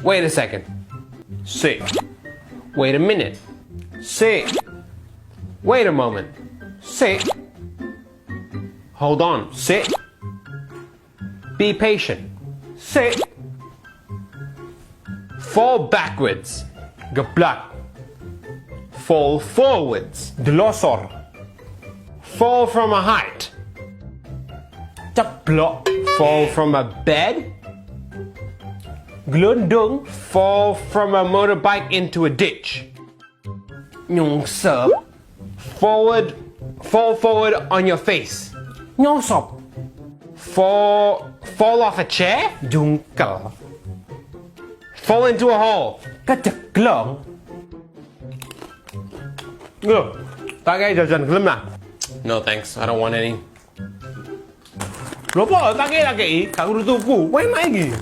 Wait a second. Sit. Wait a minute. Sit. Wait a moment. Sit. Hold on. Sit. Be patient. Sit. Fall backwards. Geblak. Fall forwards. Delosor. Fall from a height. Ceplok. Fall from a bed. Gelundung. Fall from a motorbike into a ditch. Nyungsep. Fall forward on your face. Nyosop. Fall off a chair. Jungkel. Fall into a hole. Keceklong. Look, tak kaya jajan gelem lah. No thanks, I don't want any. Lho po, tak kaya lagi. Gak kudu tuku. Wae mak iki.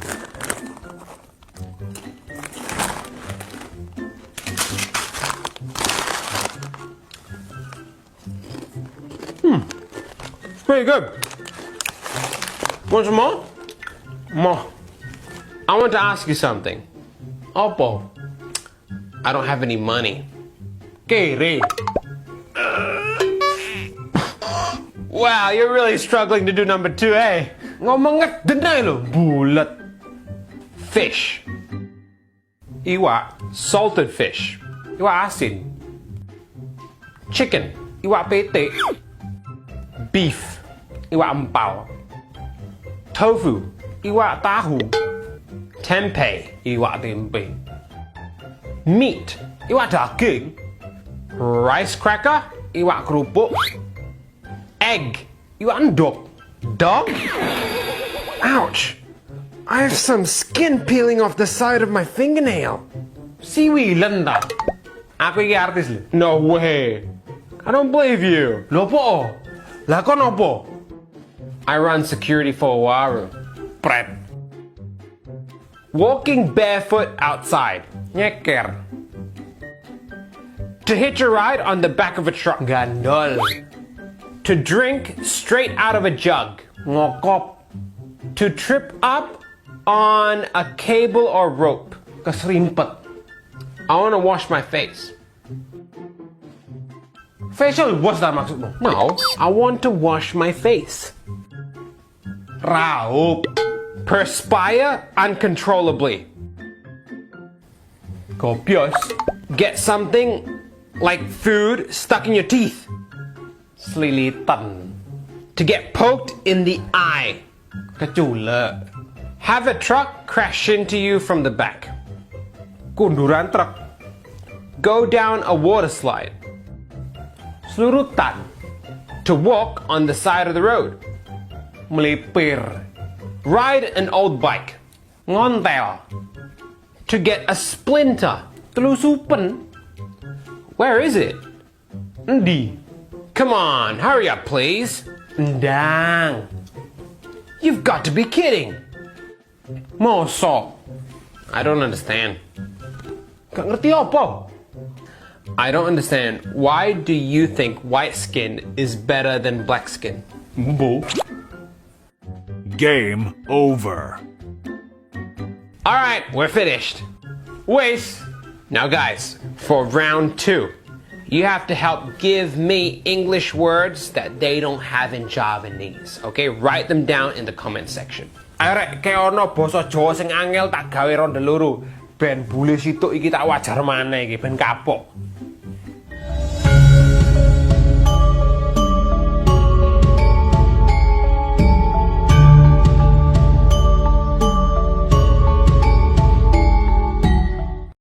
It's pretty good. Want some more? Moh. I want to ask you something. Apa? I don't have any money. Kere. Wow, you're really struggling to do number 2, eh? Ngomong ngeden ae lho, bulet. Fish. Iwak, Salted fish. iwak asin. Chicken. Iwak petik, Beef. iwak empal. Tofu. Iwak tahu, Tempeh. iwak tempe. Meat. Iwak daging, Rice cracker. iwak kerupuk. Egg. Iwak endog. Dog? Ouch! I have some skin peeling off the side of my fingernail. Siwilen ta. Aku iki artis lho. No way. I don't believe you. Lho po? Lah kon apa? I run security for Oaru. Pret. Walking barefoot outside. Nyeker. To hitch a ride on the back of a truck. Gandol. To drink straight out of a jug. Ngokop. To trip up on a cable or rope. Keserimpet. I want to wash my face. Facial wash ta maksudmu? No, I want to wash my face. Raup. Perspire uncontrollably. Gobios. Get something like food stuck in your teeth. Slilitan. To get poked in the eye. Keculek. Have a truck crash into you from the back. Kunduran truk. Go down a water slide. Slurutan. To walk on the side of the road. Melipir. Ride an old bike. Ngontel. To get a splinter. Telusupen. Where is it? Endi? Come on, hurry up, please. Ndang. You've got to be kidding. Mosok. I don't understand. Gak ngerti apa? I don't understand. Why do you think white skin is better than black skin? Bu. Game over. All right, we're finished. Wes. Now, guys, for round 2, you have to help give me English words that they don't have in Javanese. Okay, write them down in the comment section. Arek ke ono basa Jawa sing angel tak gawe ronde loro. Ben bule situk iki tak wajar maneh iki ben kapok.